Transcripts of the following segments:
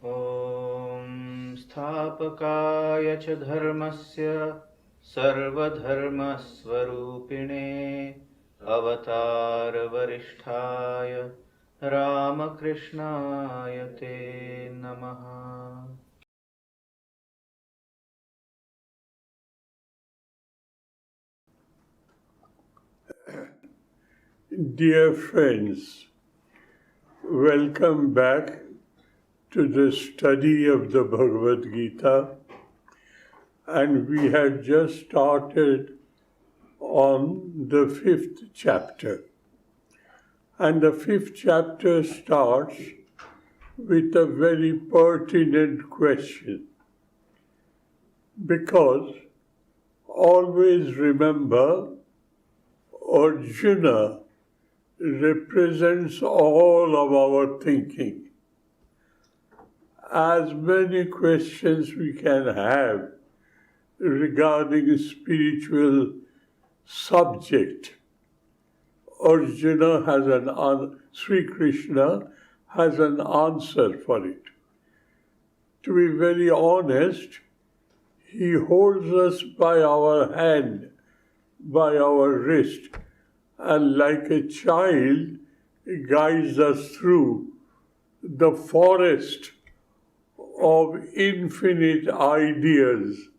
ॐ स्थापकाय च धर्मस्य सर्वधर्मस्वरूपिणे अवतारवरिष्ठाय रामकृष्णाय ते नमः। Dear friends, welcome back to the study of the Bhagavad Gita, and we had just started on the 5th chapter. And the 5th chapter starts with a very pertinent question, because always remember Arjuna represents all of our thinking. As many questions we can have regarding a spiritual subject, Arjuna has Sri Krishna has an answer for it. To be very honest, he holds us by our hand, by our wrist, and like a child guides us through the forest of infinite ideas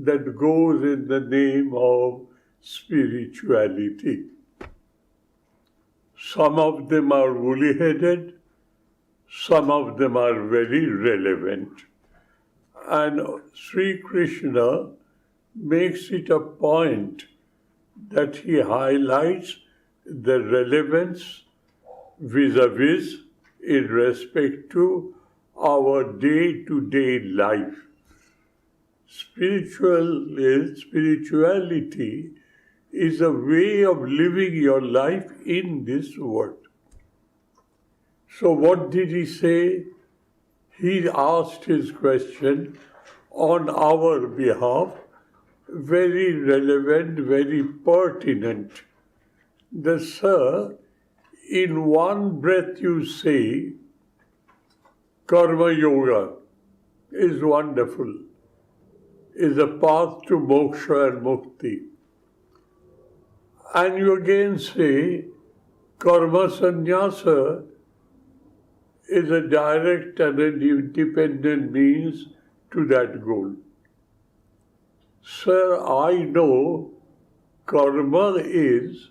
that goes in the name of spirituality. Some of them are woolly-headed, some of them are very relevant. And Sri Krishna makes it a point that he highlights the relevance vis-a-vis in respect to our day-to-day life. Spirituality is a way of living your life in this world. So what did he say? He asked his question on our behalf, very relevant, very pertinent. Sir, in one breath you say, Karma Yoga is wonderful, is a path to moksha and mukti. And you again say, Karma Sannyasa is a direct and an independent means to that goal. Sir, I know karma is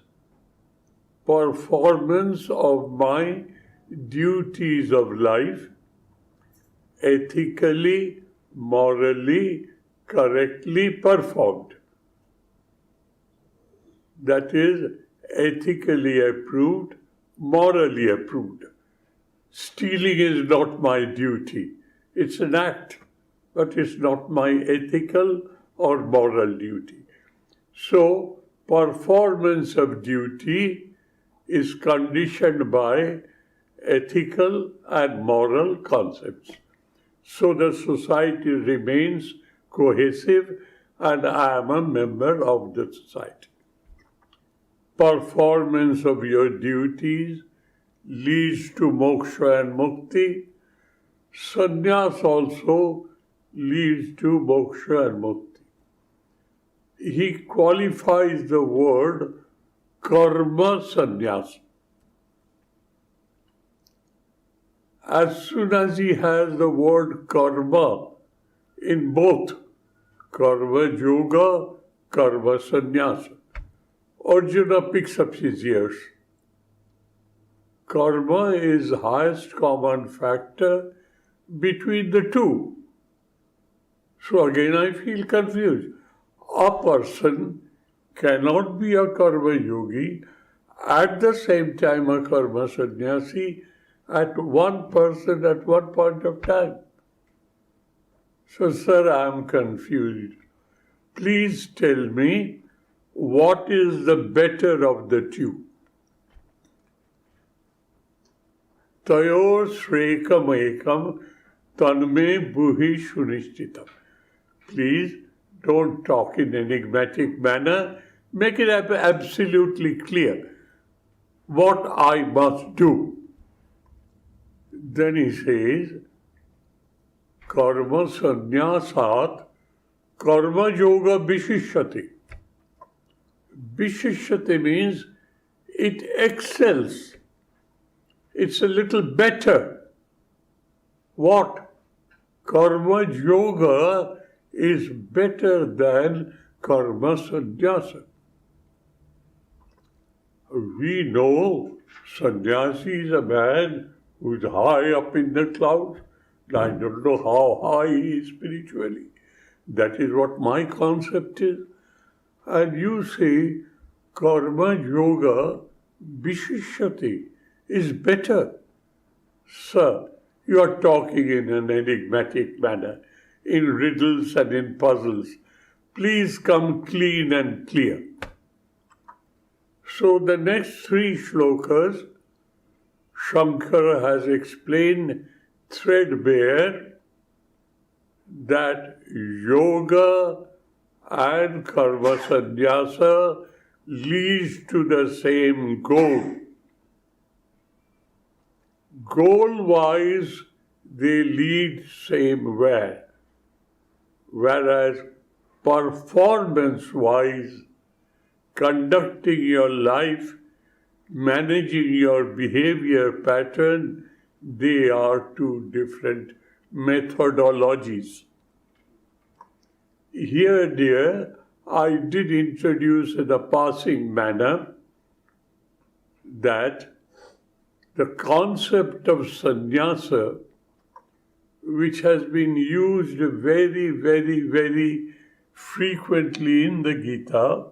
performance of my duties of life, ethically, morally, correctly performed. That is, ethically approved, morally approved. Stealing is not my duty. It's an act, but it's not my ethical or moral duty. So, performance of duty is conditioned by ethical and moral concepts. So the society remains cohesive and I am a member of the society. Performance of your duties leads to moksha and mukti. Sannyas also leads to moksha and mukti. He qualifies the word karma sannyas. As soon as he has the word karma in both karma yoga, karma sannyasa, Arjuna picks up his ears. Karma is highest common factor between the two. So again I feel confused. A person cannot be a karma yogi at the same time a karma sannyasi at one person at one point of time. So sir, I am confused. Please tell me what is the better of the two. Tayor srekam ekam tanme buhi shunishtitam. Please don't talk in enigmatic manner. Make it absolutely clear what I must do. Then he says, karma sannyasat karma yoga vishishyate. Vishishyate means it excels. It's a little better. What? Karma yoga is better than karma sannyasa. We know sannyasi is a man who is high up in the clouds. I don't know how high he is spiritually. That is what my concept is. And you say karma yoga vishishyate is better. Sir, you are talking in an enigmatic manner, in riddles and in puzzles. Please come clean and clear. So the next three shlokas, Shankara has explained threadbare that yoga and karma sannyasa leads to the same goal. Goal-wise, they lead same where, whereas performance-wise, conducting your life, managing your behavior pattern, they are two different methodologies. Here, dear, I did introduce in a passing manner that the concept of sannyasa, which has been used very, very, very frequently in the Gita,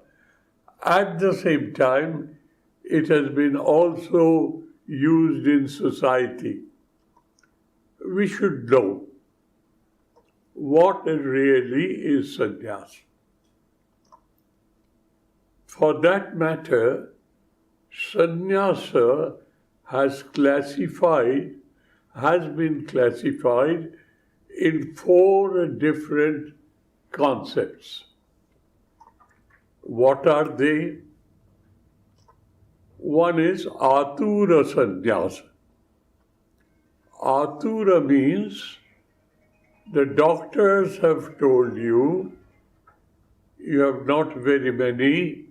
at the same time, it has been also used in society. We should know what really is sannyasa. For that matter, sannyasa has been classified in 4 different concepts. What are they? One is atura sannyasa. Atura means the doctors have told you you have not very many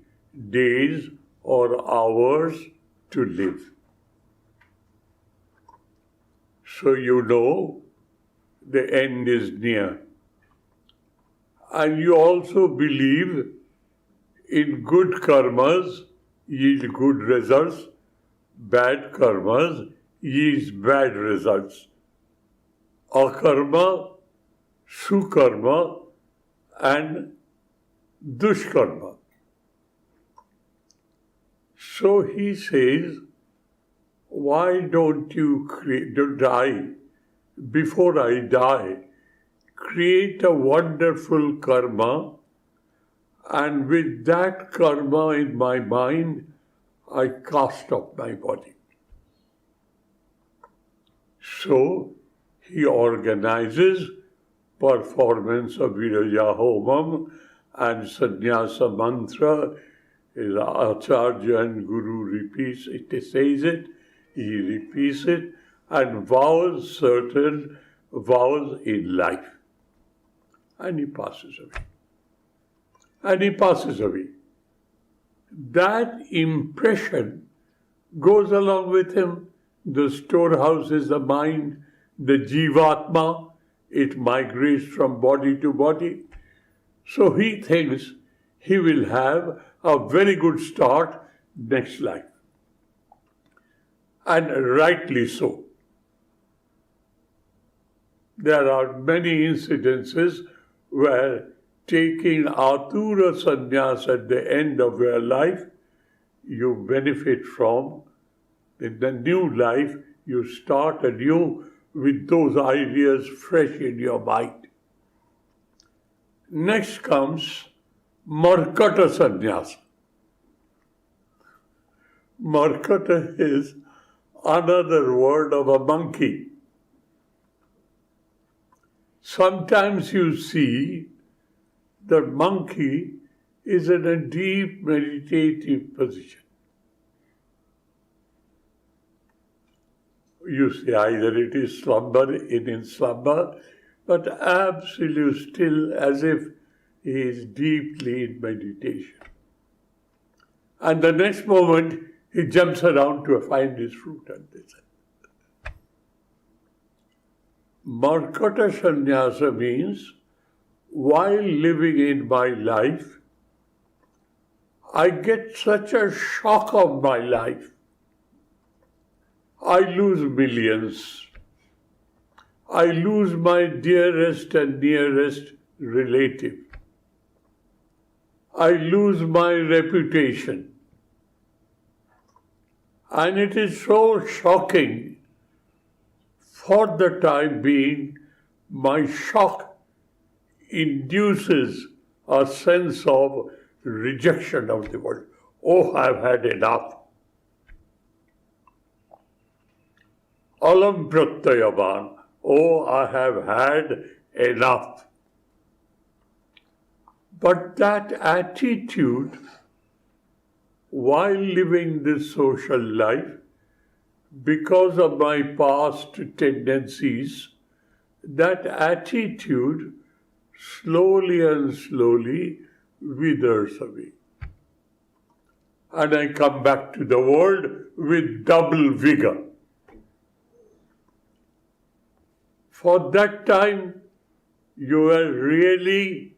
days or hours to live. So you know the end is near. And you also believe in good karmas yield good results, bad karmas yield bad results. Akarma, sukarma and dushkarma. So he says, why don't you before I die, create a wonderful karma, and with that karma in my mind, I cast off my body. So he organizes performance of Viraja Homam and Sannyasa Mantra. His Acharya and Guru repeats it, says it, he repeats it, and vows certain vows in life. And he passes away. And he passes away. That impression goes along with him. The storehouse is the mind, the jivatma, it migrates from body to body. So he thinks he will have a very good start next life. And rightly so. There are many incidences where taking atura sannyas at the end of your life, you benefit from. In the new life, you start anew with those ideas fresh in your mind. Next comes Markata sannyas. Markata is another word of a monkey. Sometimes you see the monkey is in a deep meditative position. You see either it is slumber, in slumber, but absolute still, as if he is deeply in meditation. And the next moment, he jumps around to find his fruit and this. Markata sannyasa means, while living in my life, I get such a shock of my life. I lose millions. I lose my dearest and nearest relative. I lose my reputation. And it is so shocking. For the time being, my shock induces a sense of rejection of the world. Oh, I've had enough. Alam pratyayavan. Oh, I have had enough. But that attitude, while living this social life, because of my past tendencies, that attitude slowly and slowly withers away. And I come back to the world with double vigor. For that time, you are really,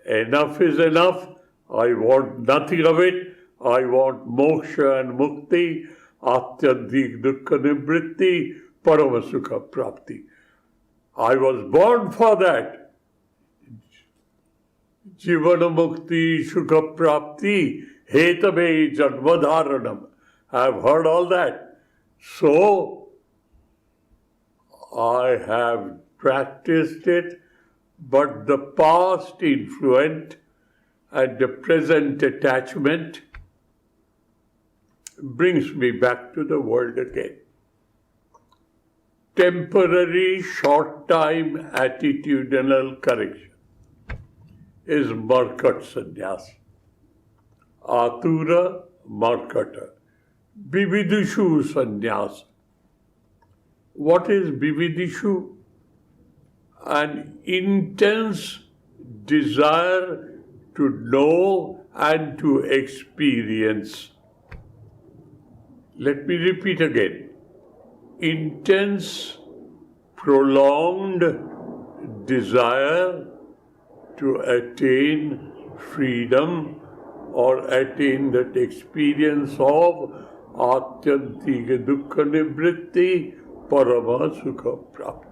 enough is enough. I want nothing of it. I want moksha and mukti, atyantik dukkha nivritti, paramasukha prapti. I was born for that. Jivana mukti sukha prapti, hetave janmadharanam. I have heard all that. So, I have practiced it, but the past influence and the present attachment brings me back to the world again. Temporary, short-time attitudinal correction is Markat Sannyas. Atura Markata. Vividishu Sannyas. What is Vividishu? An intense desire to know and to experience. Let me repeat again. Intense, prolonged desire to attain freedom or attain that experience of atyantika dukkha nivritti parama sukha prapti.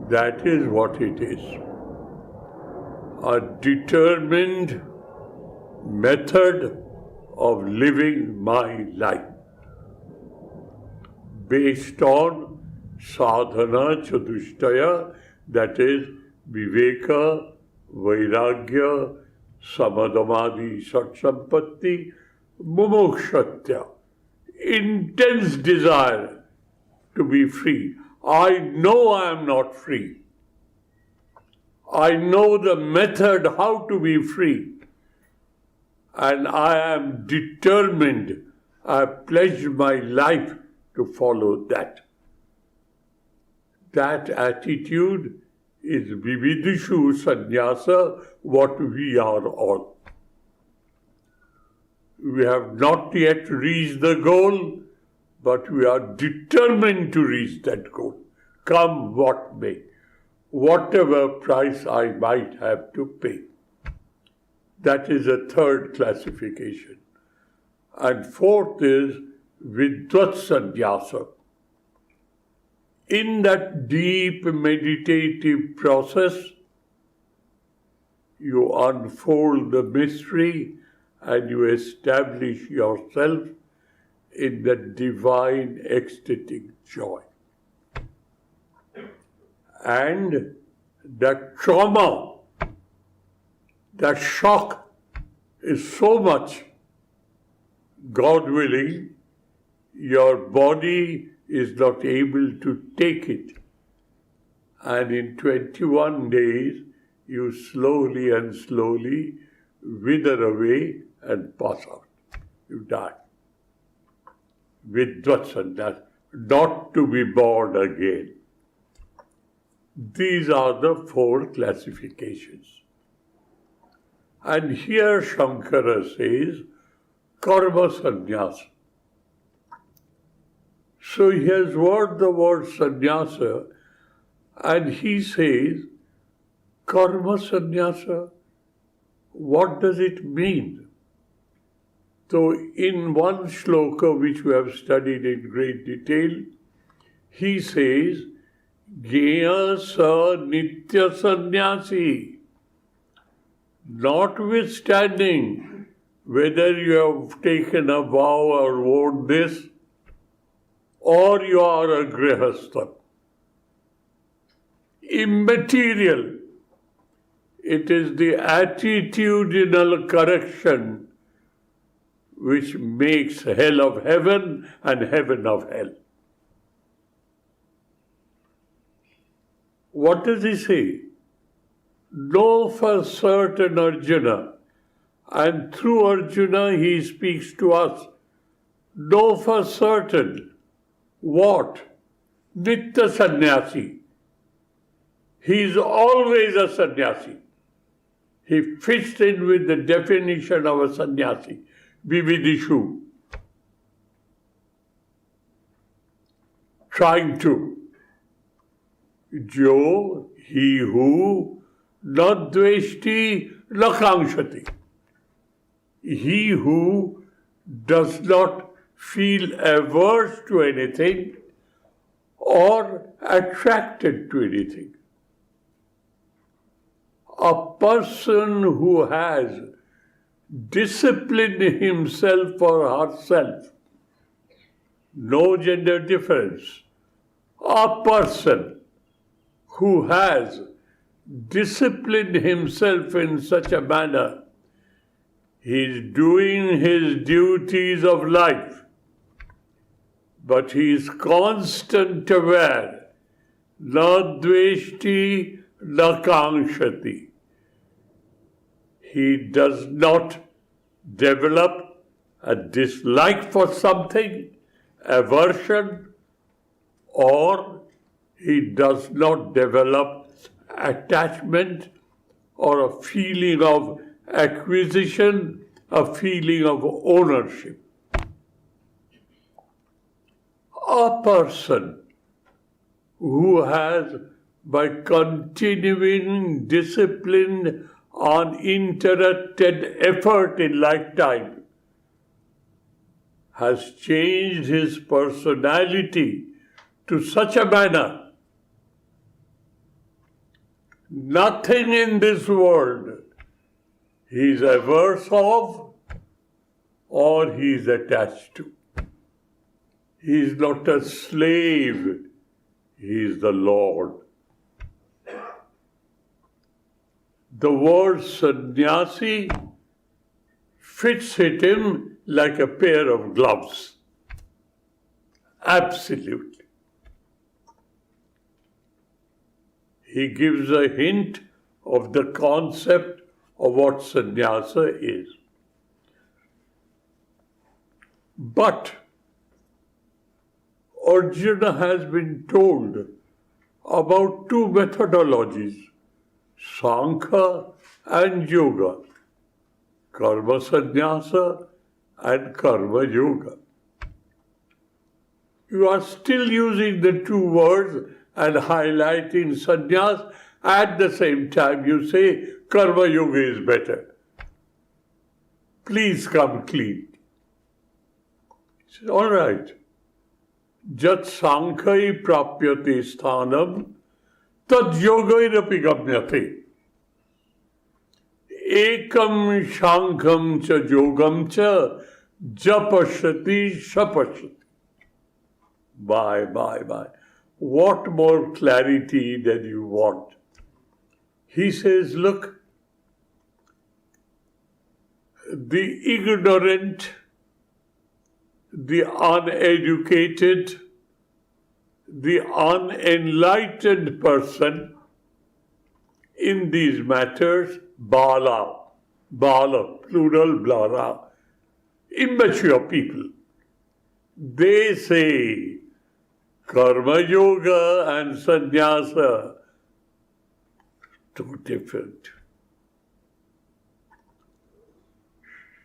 That is what it is. A determined method of living my life based on sadhana chatushtaya, that is viveka, vairagya, samadhamadi, satsampatti, mumukshatya. Intense desire to be free. I know I am not free. I know the method how to be free. And I am determined. I pledge my life to follow that. That attitude is vividishu sannyasa, what we are all. We have not yet reached the goal, but we are determined to reach that goal, come what may, whatever price I might have to pay. That is a third classification. And fourth is Vidvat Sannyasa. In that deep meditative process, you unfold the mystery and you establish yourself in that divine ecstatic joy. And that trauma, that shock is so much, God willing, your body is not able to take it. And in 21 days, you slowly and slowly wither away and pass out. You die. Vidvat Sannyas, not to be born again. These are the 4 classifications. And here Shankara says, karma sannyasa. So he has word the word sannyasa, and he says, karma sannyasa, what does it mean? So in one shloka which we have studied in great detail, he says, Gya sa nitya sannyasi. Notwithstanding whether you have taken a vow or worn this, or you are a grihastha. Immaterial. It is the attitudinal correction which makes hell of heaven and heaven of hell. What does he say? Know for certain, Arjuna, and through Arjuna he speaks to us. Know for certain. What? Nitya sannyasi. He is always a sannyasi. He fits in with the definition of a sannyasi. Vividishu. Trying to. Jo, he who, na dveshti, na kangshati. He who does not feel averse to anything or attracted to anything. A person who has disciplined himself or herself, no gender difference, a person who has disciplined himself in such a manner, he is doing his duties of life, but he is constant aware, na dveshti, na kangshati. He does not develop a dislike for something, aversion, or he does not develop attachment or a feeling of acquisition, a feeling of ownership. A person who has, by continuing disciplined, uninterrupted effort in lifetime, has changed his personality to such a manner, nothing in this world he is averse of or he is attached to. He is not a slave, he is the Lord. The word sannyasi fits him like a pair of gloves. Absolutely. He gives a hint of the concept of what sannyasa is. But Arjuna has been told about 2 methodologies, Sankhya and Yoga, Karma Sannyasa and Karma Yoga. You are still using the 2 words and highlighting sannyas. At the same time you say Karma Yoga is better. Please come clean. He says, all right. Jat sankhai prapyate sthanam tad yogairapi gamyate. Ekam shankham cha yogam cha japashati shapashati. Bye. What more clarity than you want? He says, look, the ignorant, the uneducated, the unenlightened person in these matters, bala, plural blara, immature people, they say karma yoga and sannyasa too different.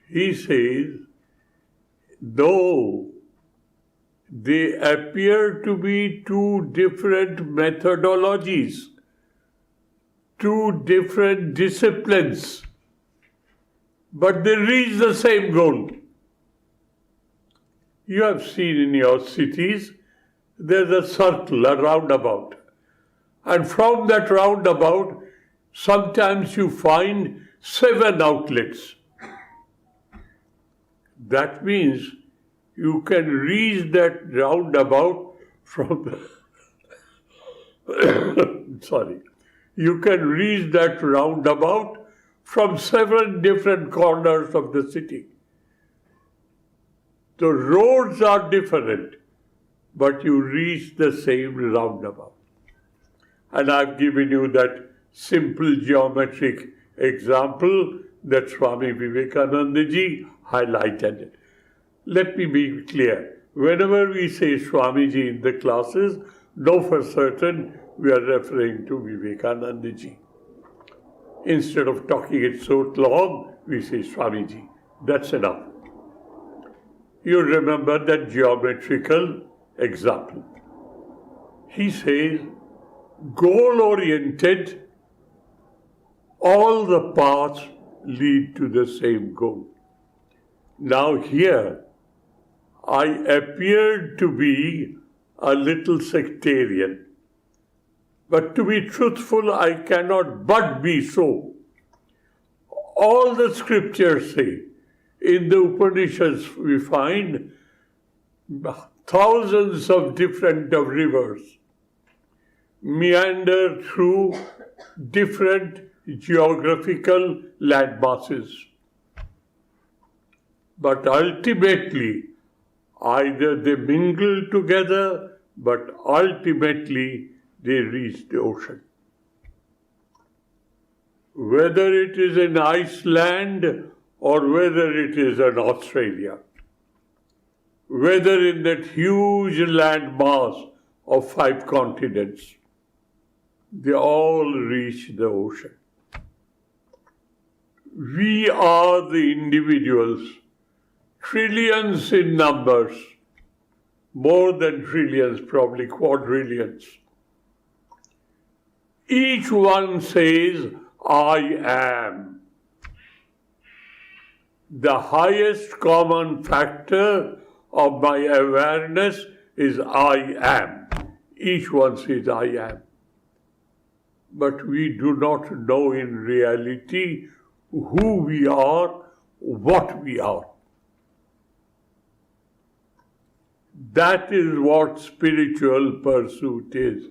He says, though they appear to be two different methodologies, two different disciplines, but they reach the same goal. You have seen in your cities, there's a circle, a roundabout. And from that roundabout, sometimes you find 7 outlets. That means you can reach that roundabout from you can reach that roundabout from 7 different corners of the city. The roads are different, but you reach the same roundabout. And I've given you that simple geometric example that Swami Vivekananda ji highlighted. Let me be clear. Whenever we say Swamiji in the classes, know for certain we are referring to Vivekananda ji. Instead of talking it so long, we say Swamiji. That's enough. You remember that geometrical example. He says, goal-oriented, all the paths lead to the same goal. Now here, I appeared to be a little sectarian. But to be truthful, I cannot but be so. All the scriptures say, in the Upanishads we find thousands of different rivers meander through different geographical landmasses. But ultimately, either they mingle together, but ultimately they reach the ocean. Whether it is in Iceland or whether it is in Australia, whether in that huge landmass of 5 continents, they all reach the ocean. We are the individuals, trillions in numbers, more than trillions, probably quadrillions. Each one says, I am. The highest common factor of my awareness is I am. Each one says, I am. But we do not know in reality who we are, what we are. That is what spiritual pursuit is.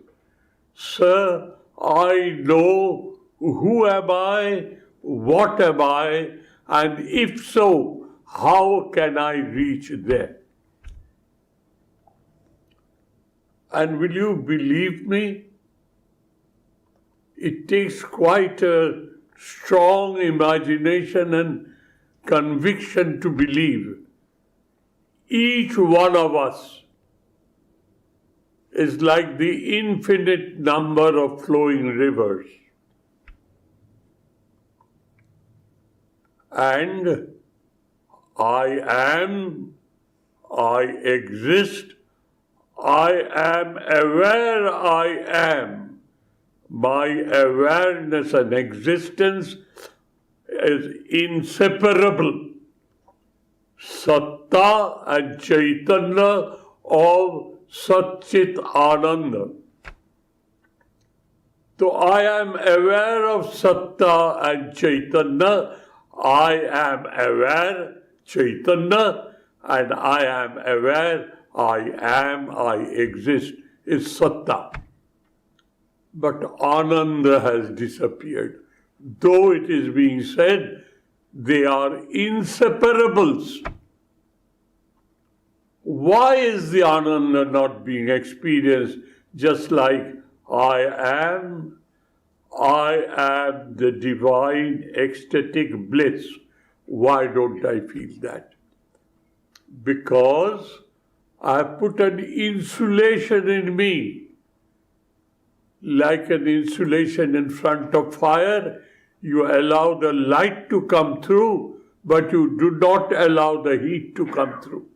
Sir, I know who am I, what am I, and if so, how can I reach there? And will you believe me? It takes quite a strong imagination and conviction to believe. Each one of us is like the infinite number of flowing rivers. And I am, I exist, I am aware I am. My awareness and existence is inseparable. Satta and Chaitanya of Satchit Ananda. So I am aware of Satta and Chaitanya. I am aware Chaitanya, and I am aware I exist is Satta. But Ananda has disappeared. Though it is being said, they are inseparables. Why is the Ananda not being experienced just like I am the divine ecstatic bliss? Why don't I feel that? Because I put an insulation in me. like an insulation in front of fire. You allow the light to come through, but you do not allow the heat to come through.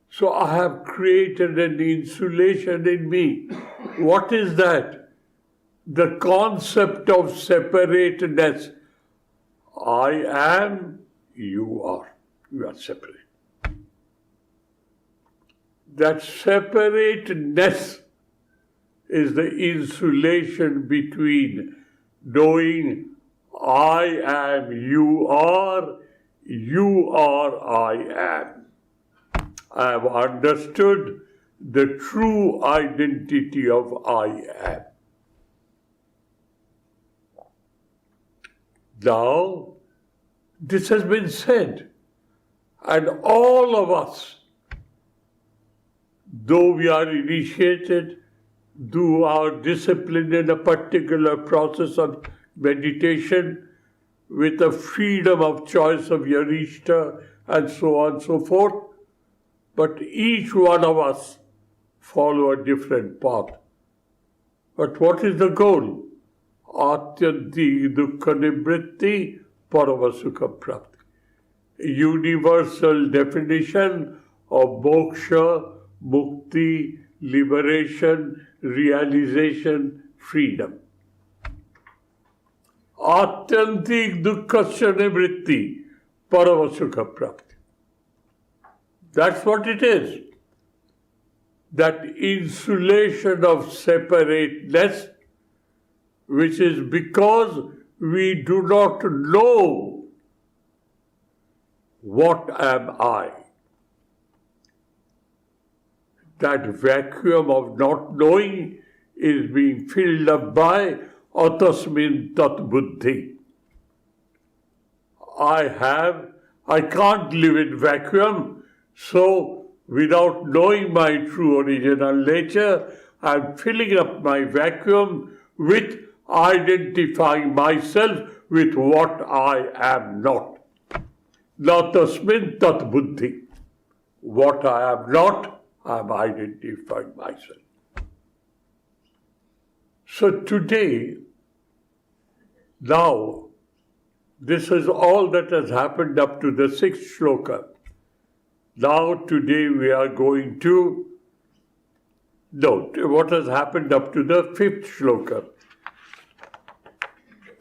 So I have created an insulation in me. What is that? The concept of separateness. I am, you are. You are separate. That separateness is the insulation between knowing I am, you are, I am. I have understood the true identity of I am. Now, this has been said, and all of us, though we are initiated, do our discipline in a particular process of meditation with a freedom of choice of your Ishta and so on and so forth, but each one of us follow a different path. But what is the goal? Atyanti dukkha nivritti paravasukha prapti. Universal definition of moksha, mukti, liberation, realization, freedom. Atyanti dukkha nivritti paravasukha prapti. That's what it is. That insulation of separateness, which is because we do not know what am I. That vacuum of not knowing is being filled up by atasmin tat buddhi. I can't live in vacuum. So, without knowing my true original nature, I am filling up my vacuum with identifying myself with what I am not. Na tasmin tat buddhi. What I am not, I am identifying myself. So today, now, this is all that has happened up to the 6th shloka. Now, today we are going to note what has happened up to the 5th shloka.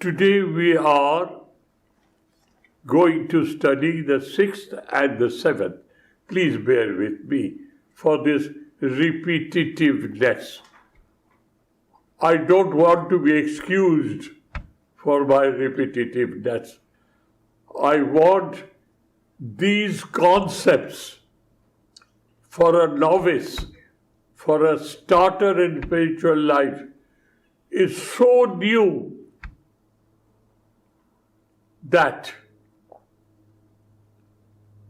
Today we are going to study the 6th and the 7th. Please bear with me for this repetitiveness. I don't want to be excused for my repetitiveness. I want these concepts for a novice, for a starter in spiritual life, is so new that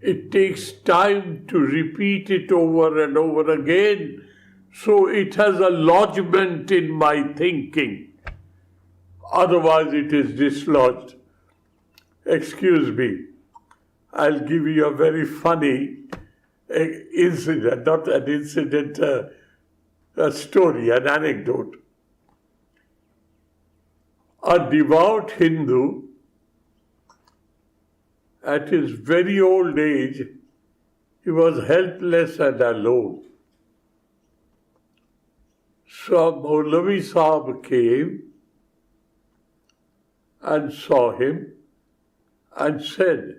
it takes time to repeat it over and over again, so it has a lodgment in my thinking. Otherwise it is dislodged. Excuse me. I'll give you a very funny incident, not an incident, a story, an anecdote. A devout Hindu, at his very old age, he was helpless and alone. So Maulavi Sahib came and saw him and said,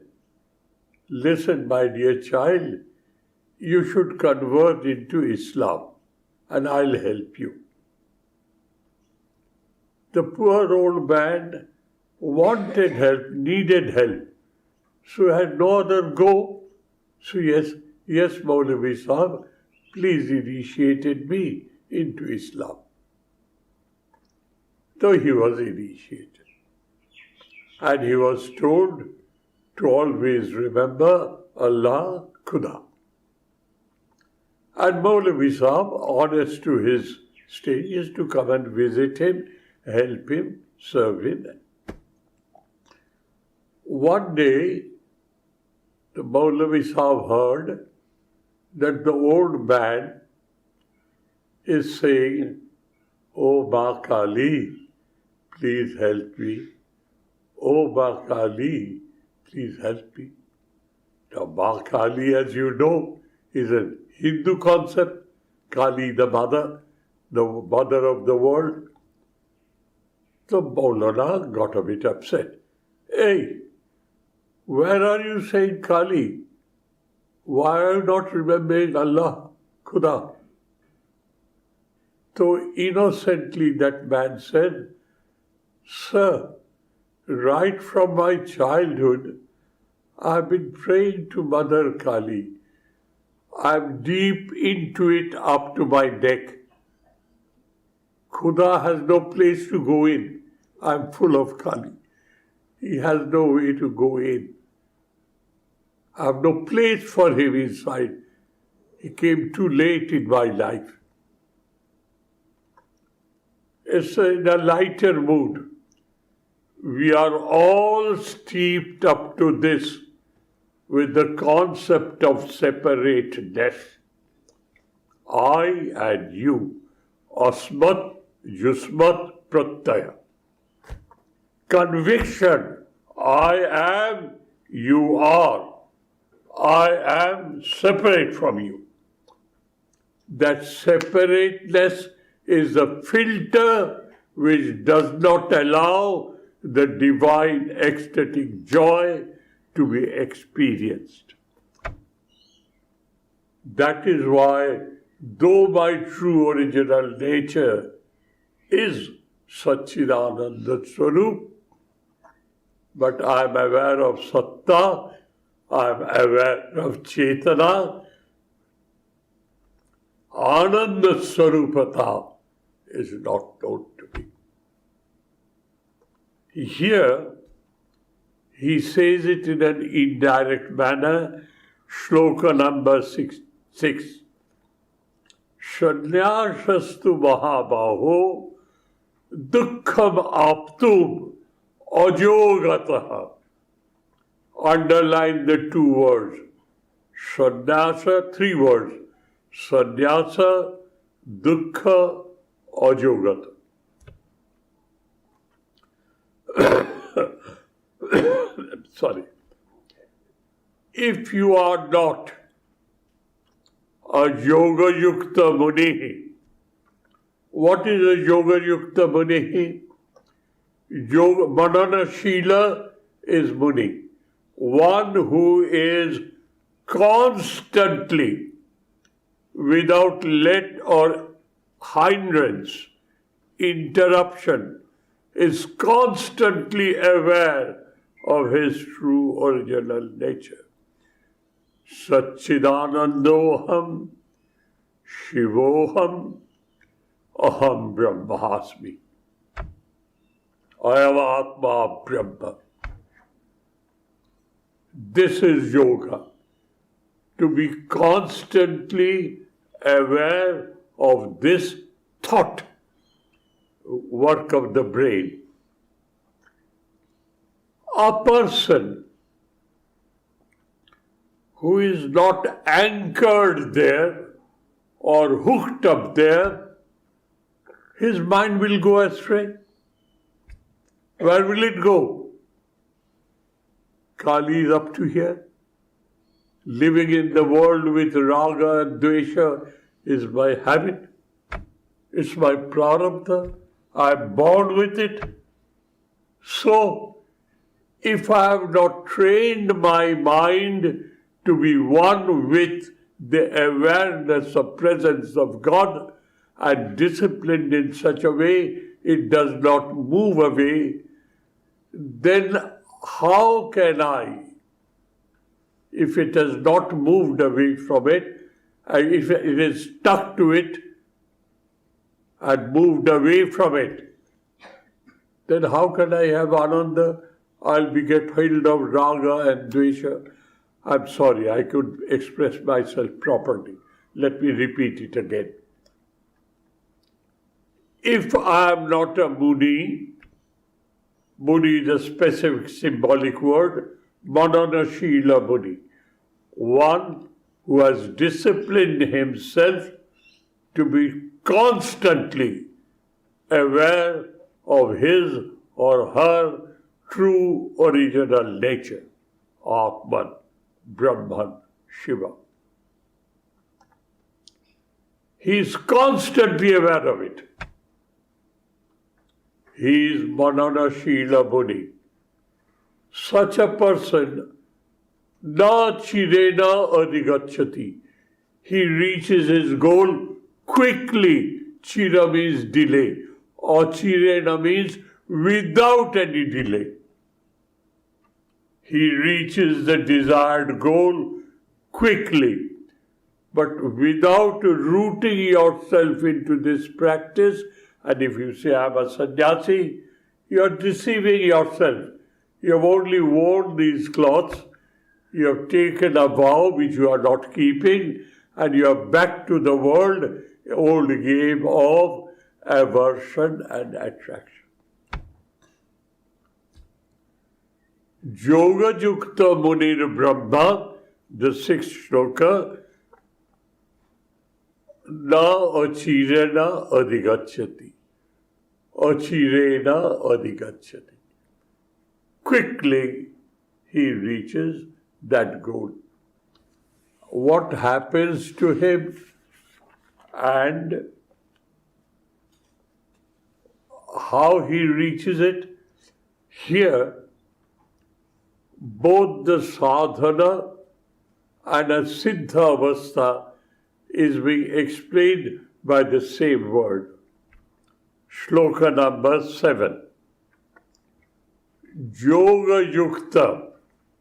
"Listen, my dear child, you should convert into Islam and I'll help you." The poor old man wanted help, needed help, so had no other go. So yes, Maulavi Sahib, please initiated me into Islam. So he was initiated. And he was told to always remember Allah, Khuda. And Maulavi Sahib, honest to his stage, is to come and visit him, help him, serve him. One day, the Maulavi Sahib heard that the old man is saying, "Oh Ma Kali, please help me. Oh Ma Kali, please help me." Now Ma Kali, as you know, is a Hindu concept. Kali, the mother of the world. So Maulana got a bit upset. "Hey, where are you saying Kali? Why are you not remembering Allah, Khuda?" So innocently that man said, "Sir, right from my childhood, I've been praying to Mother Kali. I'm deep into it up to my neck. Khuda has no place to go in. I'm full of Kali. He has no way to go in. I have no place for him inside. He came too late in my life." It's in a lighter mood. We are all steeped up to this with the concept of separateness. I and you. Asmat, Yusmat, Pratyaya. Conviction. I am, you are. I am separate from you. That separateness is a filter which does not allow the divine ecstatic joy to be experienced. That is why, though my true original nature is Satchidananda Swarup, but I am aware of Satta, I am aware of Chetana, Ananda Swarupata is not known to me. Here, he says it in an indirect manner, shloka number 6. Shanyasastu mahabaho dukkham aptum ajogataha. Underline the two words. Sannyasa, 3 words. Sannyasa, dukkha, ajogata. Sorry. If you are not a yoga yukta muni, what is a yoga yukta muni? Yoga manana shila is muni, one who is constantly, without let or hindrance, interruption, is constantly aware of his true original nature. Satchidanandoham, Shivoham, Aham Brahmasmi. I am Atma Brahma. This is yoga. To be constantly aware of this thought, work of the brain. A person who is not anchored there or hooked up there, his mind will go astray. Where will it go? Kali is up to here. Living in the world with raga and dvesha is my habit. It's my prarabdha. I'm born with it. So, if I have not trained my mind to be one with the awareness of presence of God and disciplined in such a way it does not move away, then how can I, if it has not moved away from it, if it is stuck to it and moved away from it, then how can I have ananda? I'll be get filled of raga and dvesha. I'm sorry, I could express myself properly. Let me repeat it again. If I am not a muni, muni is a specific symbolic word, mananashila muni, one who has disciplined himself to be constantly aware of his or her true original nature, Atman, Brahman, Shiva. He is constantly aware of it. He is Manana Shila Buddhi. Such a person, na chirena adhigacchati. He reaches his goal quickly. Chira means delay. Or chirena means without any delay. He reaches the desired goal quickly. But without rooting yourself into this practice, and if you say, I'm a sannyasi, you are deceiving yourself. You have only worn these clothes, you have taken a vow which you are not keeping, and you are back to the world, old game of aversion and attraction. Yoga Yukta Munir Brahma, the sixth shloka, na achirena adhigacchati. Achirena adhigacchati. Quickly he reaches that goal. What happens to him and how he reaches it? Here, both the sadhana and a siddha avastha is being explained by the same word. Shloka number 7. Yoga Yukta,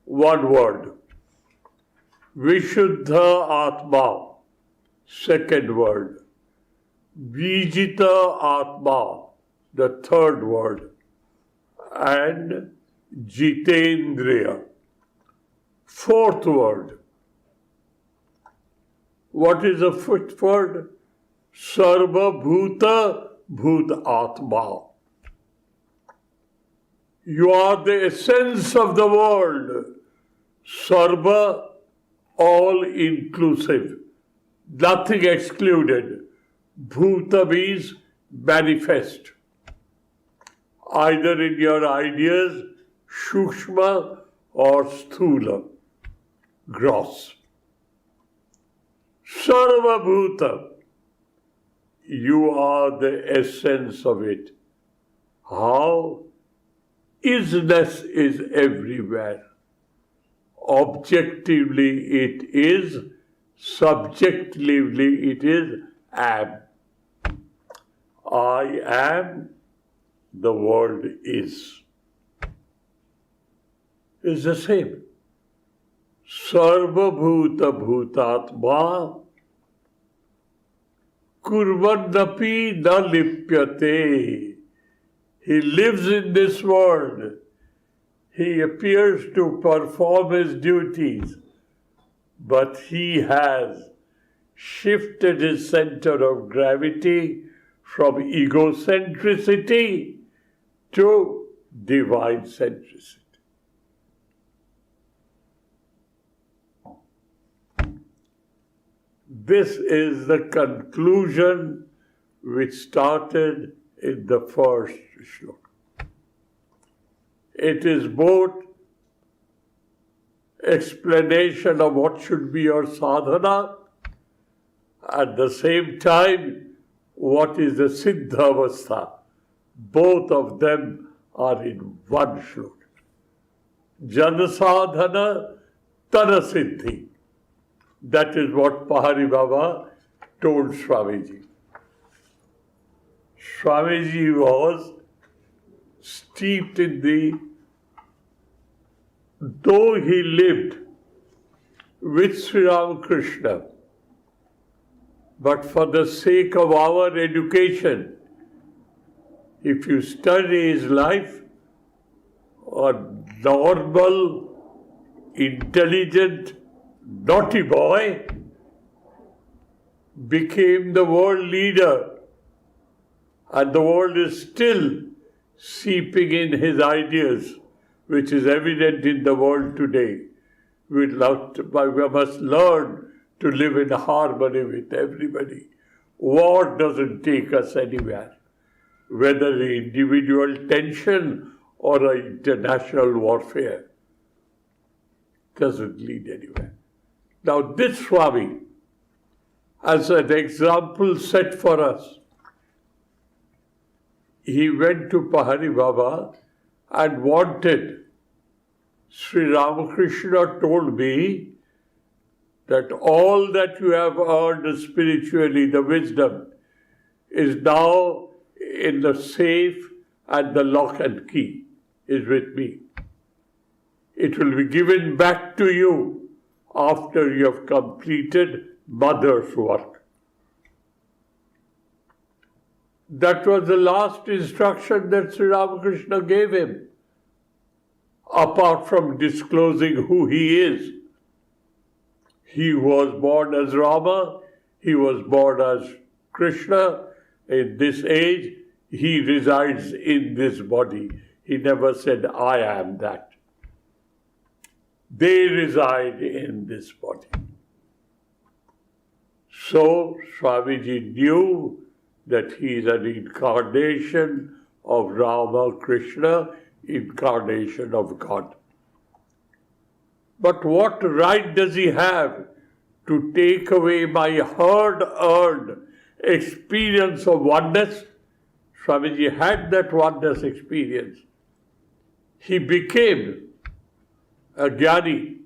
one word. Vishuddha Atma, second word. Vijita Atma, the third word. And Jitendriya, fourth word. What is the fifth word? Sarva Bhuta Bhut Atma. You are the essence of the world. Sarva, all inclusive, nothing excluded. Bhuta means manifest. Either in your ideas, shukshma or sthula, gross. Sarva Bhuta, you are the essence of it. How? Isness is everywhere. Objectively it is, subjectively it is am. I am, the world is. It's the same. Sarva Bhuta Bhutatma Kurvannapi na lipyate. He lives in this world. He appears to perform his duties, but he has shifted his center of gravity from egocentricity to divine centricity. This is the conclusion which started in the first shloka. It is both explanation of what should be your sadhana, at the same time, what is the siddha avastha. Both of them are in one shloka. Jana sadhana, tana siddhi. That is what Pahari Baba told Swamiji. Swamiji was steeped in though he lived with Sri Ramakrishna, but for the sake of our education, if you study his life, a normal, intelligent, naughty boy became the world leader, and the world is still seeping in his ideas, which is evident in the world today. We must learn to live in harmony with everybody. War doesn't take us anywhere, whether individual tension or international warfare. Doesn't lead anywhere. Now this Swami, as an example set for us, he went to Pahari Baba and wanted. Sri Ramakrishna told me that all that you have earned spiritually, the wisdom, is now in the safe and the lock and key is with me. It will be given back to you after you have completed mother's work. That was the last instruction that Sri Ramakrishna gave him, apart from disclosing who he is. He was born as Rama, he was born as Krishna. In this age, he resides in this body. He never said, I am that. They reside in this body. So, Swamiji knew that he is an incarnation of Rama, Krishna, incarnation of God. But what right does he have to take away my hard-earned experience of oneness? Swamiji had that oneness experience. He became a jnani.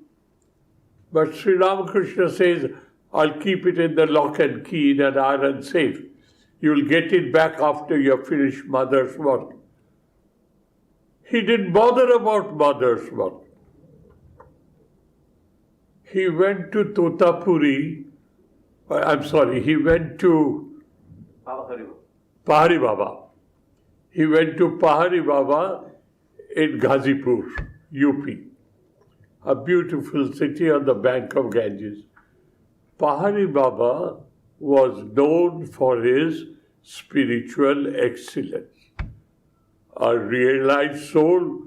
But Sri Ramakrishna says, I'll keep it in the lock and key in an iron safe. You'll get it back after you have finished mother's work. He didn't bother about mother's work. He went to Totapuri, he went to Pahari Baba. He went to Pahari Baba in Ghazipur, UP, a beautiful city on the bank of Ganges. Pahari Baba was known for his spiritual excellence. A realized soul,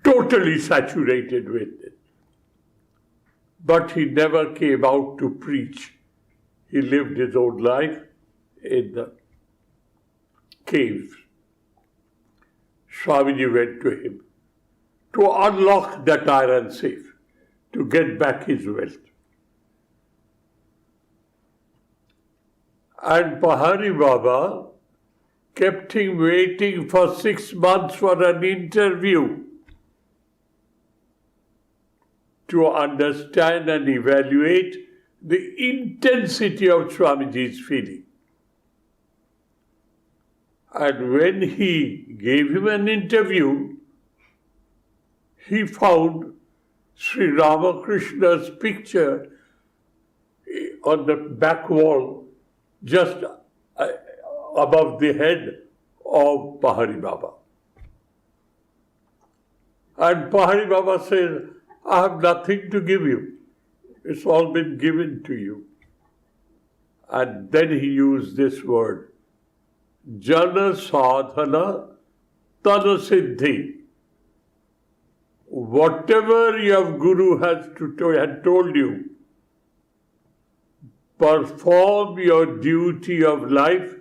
totally saturated with it. But he never came out to preach. He lived his own life in the caves. Swamiji went to him to unlock that iron safe, to get back his wealth. And Pahari Baba kept him waiting for 6 months for an interview to understand and evaluate the intensity of Swamiji's feeling. And when he gave him an interview, he found Sri Ramakrishna's picture on the back wall, just above the head of Pahari Baba. And Pahari Baba says, I have nothing to give you. It's all been given to you. And then he used this word, Jana Sadhana Tana Siddhi. Whatever your Guru had told you, perform your duty of life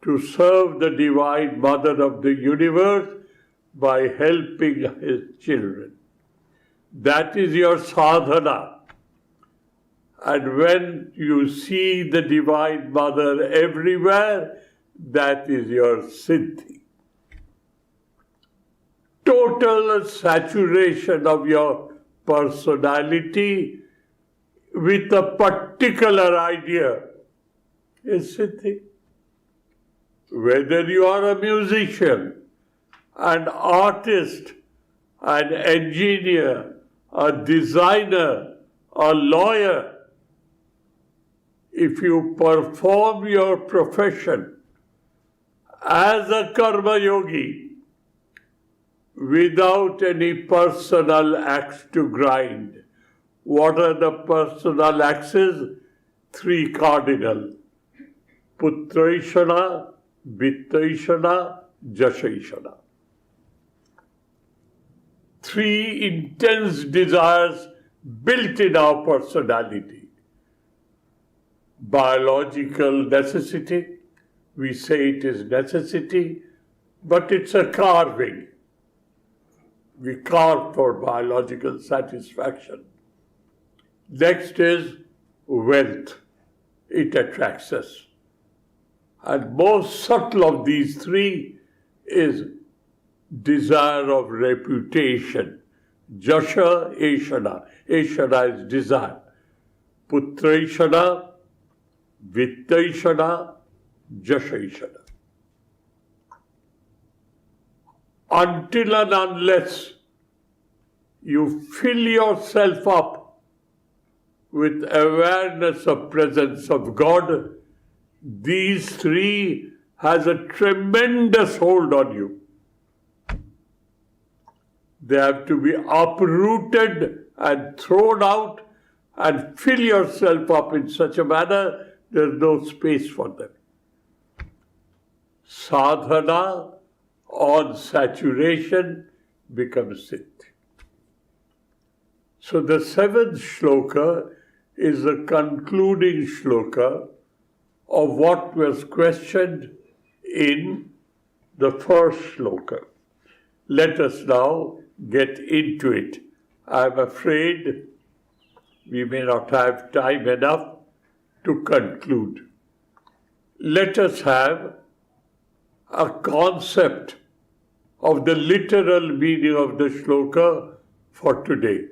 to serve the Divine Mother of the universe by helping his children. That is your sadhana. And when you see the Divine Mother everywhere, that is your siddhi. Total saturation of your personality with a particular idea is siddhi. Whether you are a musician, an artist, an engineer, a designer, a lawyer, if you perform your profession as a karma yogi without any personal axe to grind, what are the personal axes? 3 cardinal. Putraishana, Vittaishana, Jashaishana. 3 intense desires built in our personality. biological necessity. We say it is necessity, but it's a carving. We carve for biological satisfaction. Next is wealth. It attracts us. And most subtle of these three is desire of reputation. Jasha Eshana. Eshana is desire. Putraishana, Vittaishana, Jashaishana. Until and unless you fill yourself up with awareness of presence of God, these three has a tremendous hold on you. They have to be uprooted and thrown out, and fill yourself up in such a manner there's no space for them. Sadhana on saturation becomes siddhi. So the seventh shloka is the concluding shloka of what was questioned in the first shloka. Let us now get into it. I'm afraid we may not have time enough to conclude. Let us have a concept of the literal meaning of the shloka for today.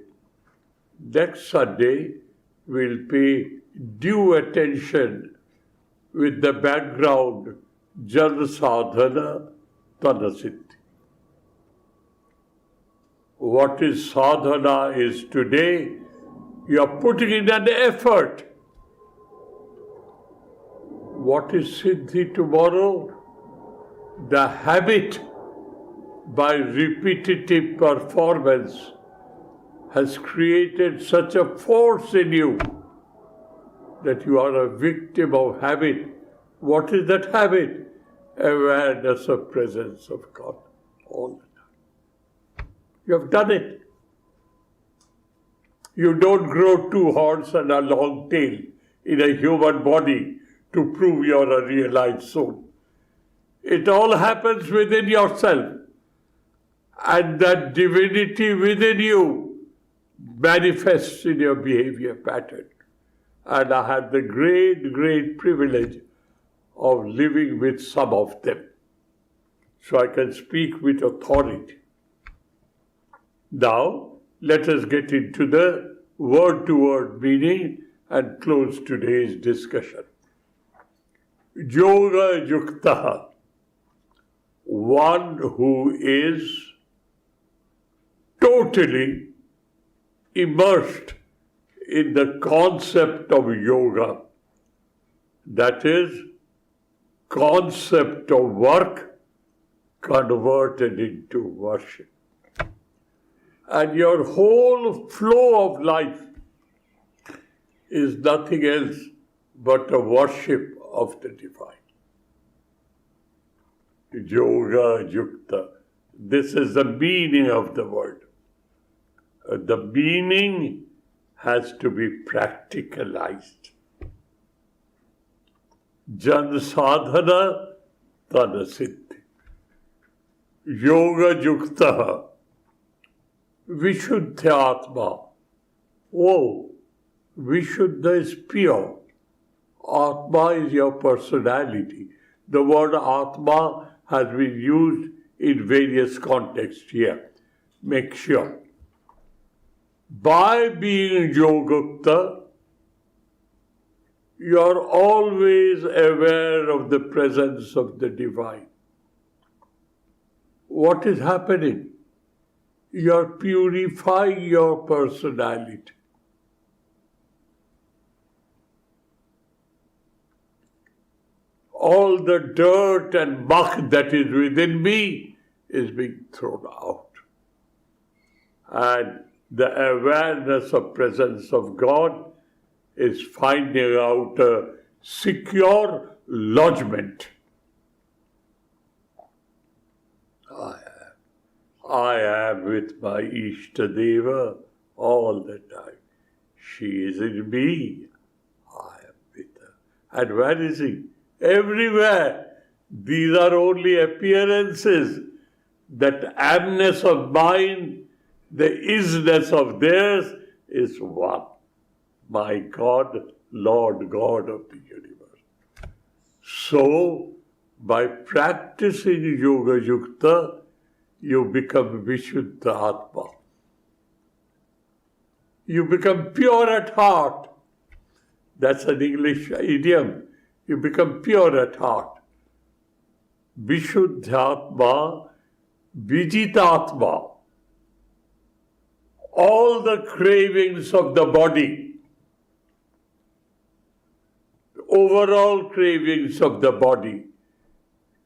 Next Sunday, we'll pay due attention with the background Jan Sadhana Tanasiddhi. What is sadhana is today, you are putting in an effort. What is siddhi tomorrow? The habit by repetitive performance has created such a force in you that you are a victim of habit. What is that habit? Awareness of presence of God all the time. You have done it. You don't grow two horns and a long tail in a human body to prove you're a realized soul. It all happens within yourself. And that divinity within you manifests in your behavior pattern. And I had the great, great privilege of living with some of them. So I can speak with authority. Now, let us get into the word-to-word meaning and close today's discussion. Yoga Yuktaha, one who is totally immersed in the concept of yoga, that is, concept of work converted into worship. And your whole flow of life is nothing else but a worship of the divine. Yoga Yukta. This is the meaning of the word. The meaning has to be practicalized. Jan sadhana tana siddhi. Yoga Yukta. Vishuddha Atma. Oh, Vishuddha is pure. Atma is your personality. The word Atma has been used in various contexts here. Make sure. By being Yogukta, you are always aware of the presence of the divine. What is happening? You are purifying your personality. All the dirt and muck that is within me is being thrown out. And the awareness of presence of God is finding out a secure lodgement. I am with my Ishtadeva all the time. She is in me. I am with her. And where is he? Everywhere. These are only appearances. That amness of mind, the isness of theirs is one. My God, Lord God of the universe. So, by practicing Yoga Yukta, you become Vishuddha Atma. You become pure at heart. That's an English idiom. You become pure at heart. Vishuddhatma, Vijitatma. All the cravings of the body, the overall cravings of the body,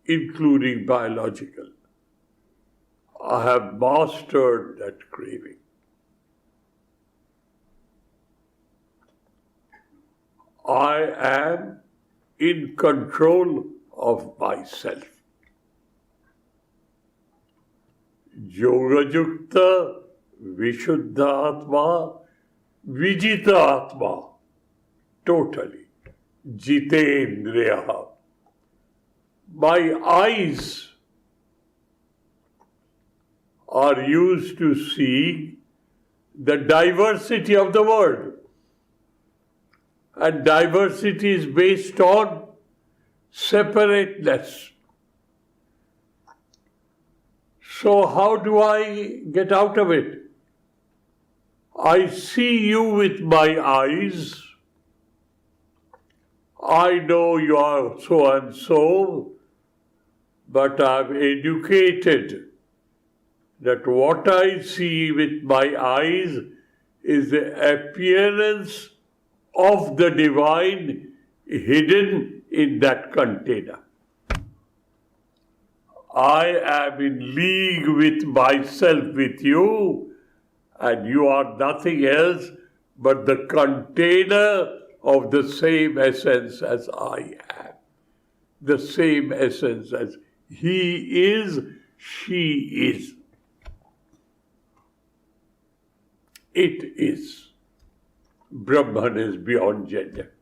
including biological, I have mastered that craving. I am in control of myself. Yoga Yukta, Vishuddha Atma, Vijita Atma, totally. Jitendriya. My eyes are used to see the diversity of the world. And diversity is based on separateness. So how do I get out of it? I see you with my eyes. I know you are so and so, but I've educated that what I see with my eyes is the appearance of the divine hidden in that container. I am in league with myself, with you, and you are nothing else but the container of the same essence as I am. The same essence as he is, she is. It is. Brahman is beyond gender.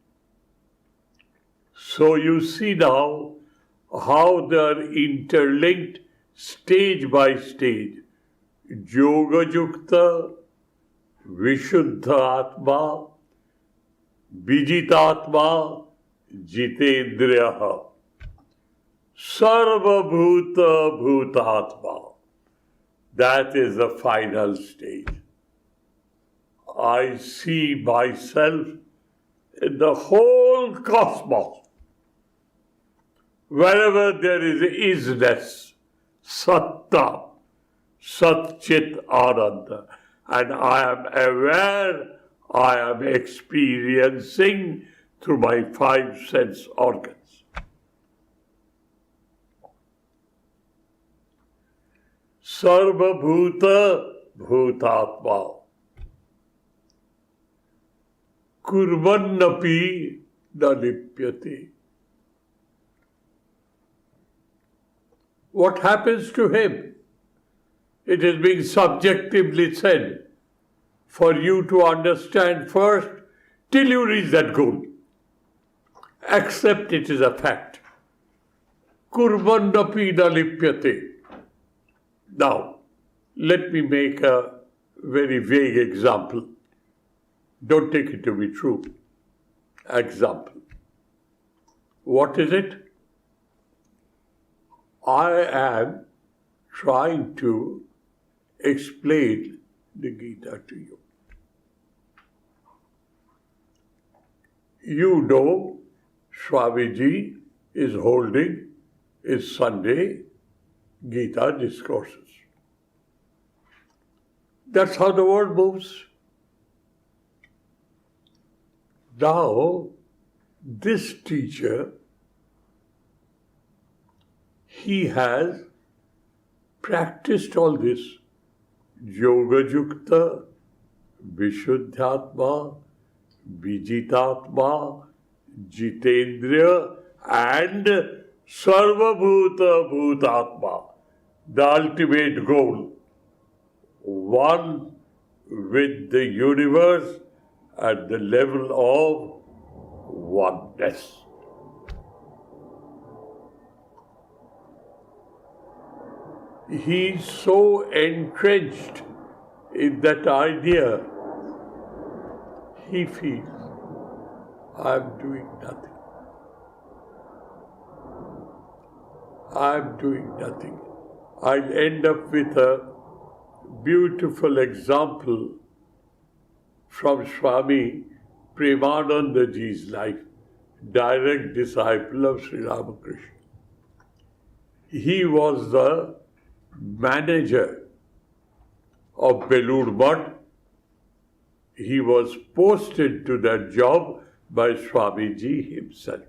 So you see now how they are interlinked stage by stage. Yoga Yukta, Vishuddha Atma, Vijitatma, Jitendriya, Sarva Bhuta Bhutatma. That is the final stage. I see myself in the whole cosmos. Wherever there is isness, satta, sat chit ananda, and I am aware, I am experiencing through my 5 sense organs. Sarva bhuta bhutatma. Kurvannapi na lipyate. What happens to him? It is being subjectively said for you to understand first till you reach that goal. Accept it is a fact. Kurvannapi na lipyate. Now, let me make a very vague example. Don't take it to be true. Example. What is it? I am trying to explain the Gita to you. You know, Swamiji is holding his Sunday Gita discourses. That's how the world moves. Now, this teacher, he has practiced all this. Yoga Yukta, Vishuddhatma, Vijitatma, Jitendriya, and Sarvabhuta Bhutatma, the ultimate goal. One with the universe at the level of oneness. he's so entrenched in that idea, he feels, I'm doing nothing. I'm doing nothing. I'll end up with a beautiful example from Swami Premanandaji's life, direct disciple of Sri Ramakrishna. He was the manager of Belur Mutt. He was posted to that job by Swamiji himself.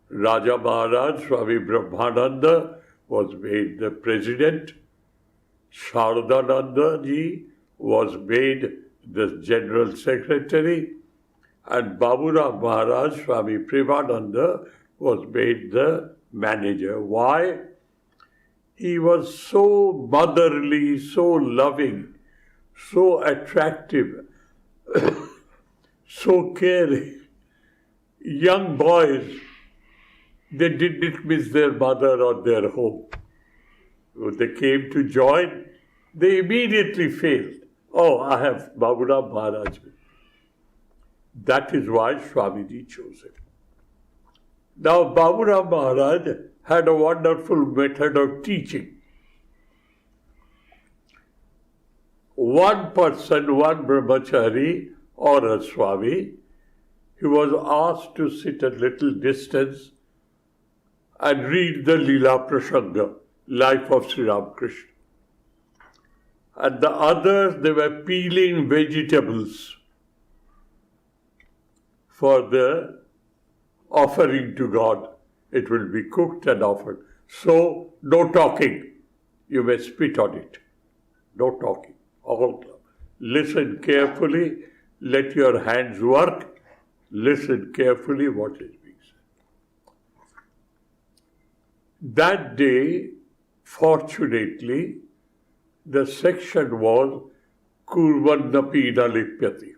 Raja Maharaj, Swami Brahmananda, was made the president. Sridharananda ji was made the general secretary. And Baburam Maharaj, Swami Premananda, was made the manager. Why? He was so motherly, so loving, so attractive, so caring. Young boys, they didn't miss their mother or their home. When they came to join, they immediately failed. Oh, I have Baburam Maharaj. That is why Swamiji chose it. Now, Baburam Maharaj had a wonderful method of teaching. One person, one brahmachari or a Swami, he was asked to sit a little distance and read the Leela Prasanga, life of Sri Ramakrishna. And the others, they were peeling vegetables for the offering to God. It will be cooked and offered. So, no talking. You may spit on it. No talking. All listen carefully. Let your hands work. Listen carefully what is being said. That day, fortunately, the section was Kurvannapi Lipyati.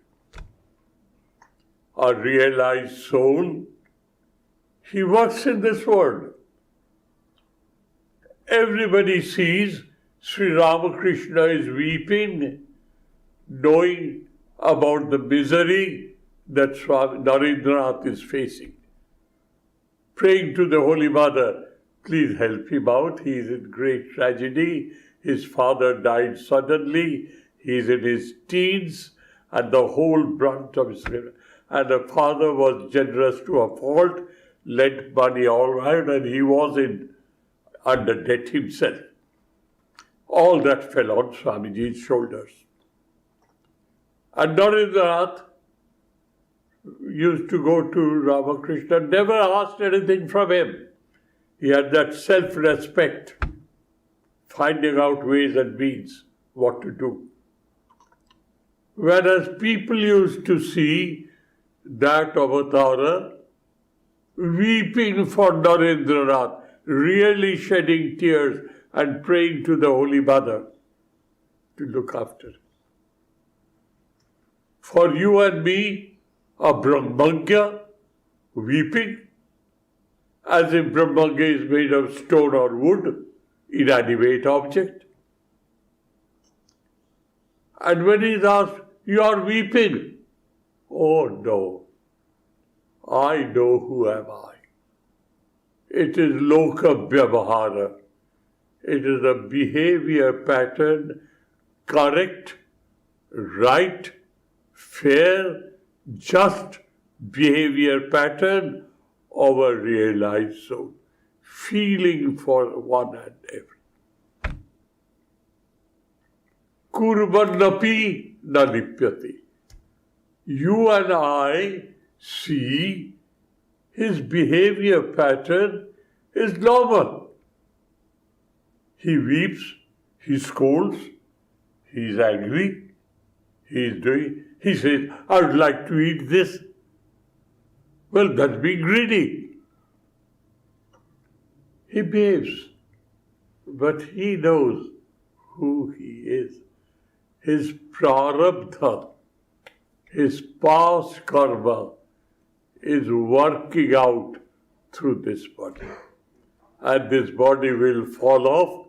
A realized soul, he works in this world. Everybody sees Sri Ramakrishna is weeping, knowing about the misery that Narendranath is facing. Praying to the Holy Mother, please help him out. He is in great tragedy. His father died suddenly. He is in his teens, and the whole brunt of his life. And the father was generous to a fault, lent money all right, and he was under debt himself. All that fell on Swamiji's shoulders. And Narendranath used to go to Ramakrishna, never asked anything from him. He had that self-respect, finding out ways and means what to do. Whereas people used to see that Avatara weeping for Narendranath, really shedding tears and praying to the Holy Mother to look after. For you and me, a Brahmagya weeping, as if Brahmagya is made of stone or wood, inanimate object. And when he is asked, you are weeping. Oh no, I know who am I. It is loka vyavahara. It is a behavior pattern, correct, right, fair, just behavior pattern of a realized soul, feeling for one and every. Kurvannapi na lipyati. You and I see his behavior pattern is normal. He weeps, he scolds, he is angry, he says, I would like to eat this. Well, that's being greedy. He behaves, but he knows who he is. His prarabdha, his past karma is working out through this body. And this body will fall off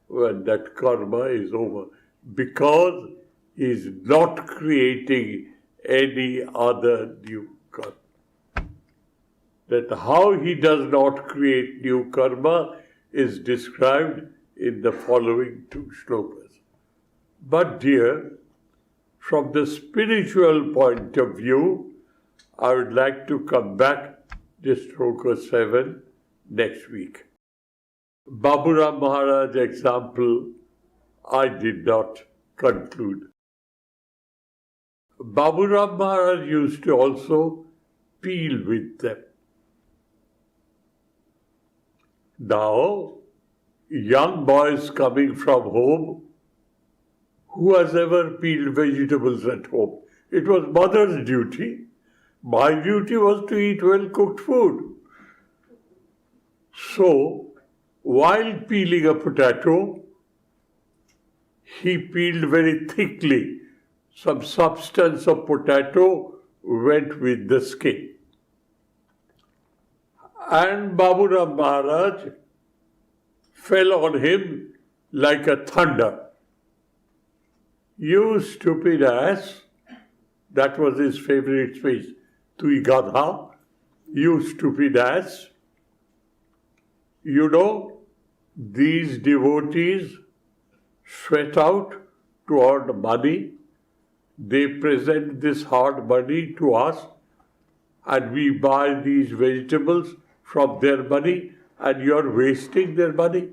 when that karma is over, because he is not creating any other new karma. That how he does not create new karma is described in the following two shlokas. But dear, from the spiritual point of view, I would like to come back to shloka 7 next week. Baburam Maharaj example, I did not conclude. Baburam Maharaj used to also peel with them. Now, young boys coming from home, who has ever peeled vegetables at home? It was mother's duty. My duty was to eat well-cooked food. So, while peeling a potato, he peeled very thickly. Some substance of potato went with the skin. And Baburam Maharaj fell on him like a thunder. You stupid ass, that was his favorite speech. Tui gadha, you stupid ass. You know, these devotees sweat out to earn money. They present this hard money to us, and we buy these vegetables from their money, and you're wasting their money,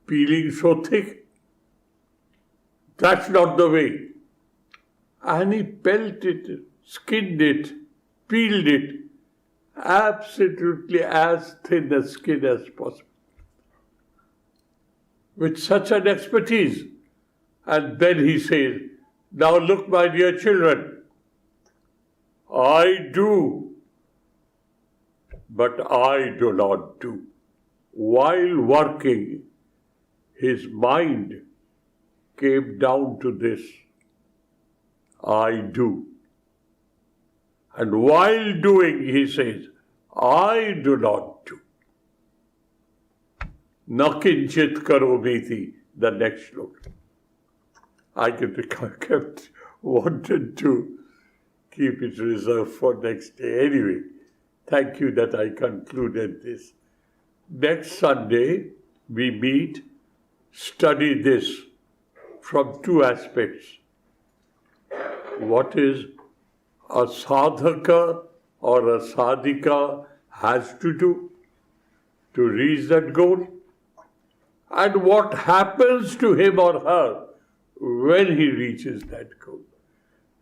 peeling so thick. That's not the way. And he pelted it, skinned it, peeled it, absolutely as thin a skin as possible. With such an expertise. And then he says, now look, my dear children, I do, but I do not do. While working, his mind came down to this, I do. And while doing, he says, I do not do. Nakinchit karomiti, the next look. I kept wanted to keep it reserved for next day. Anyway, thank you that I concluded this. Next Sunday, we meet, study this from two aspects. What is a sadhaka or a sadhika has to do to reach that goal, and what happens to him or her when he reaches that goal.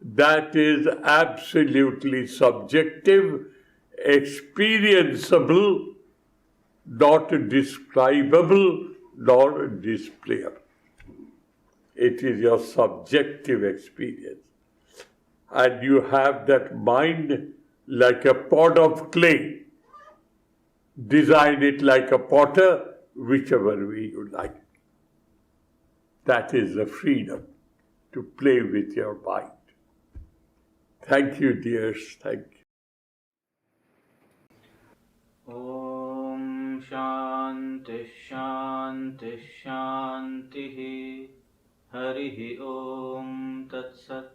That is absolutely subjective, experienceable, not describable, nor displayable. It is your subjective experience. And you have that mind like a pot of clay. Design it like a potter, whichever way you like. That is the freedom to play with your mind. Thank you, dears. Thank you. Om Shanti Shanti Shanti Harihi Om Tat Sat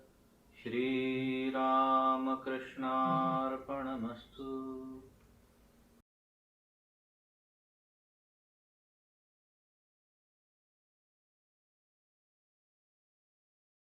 Shri Ramakrishna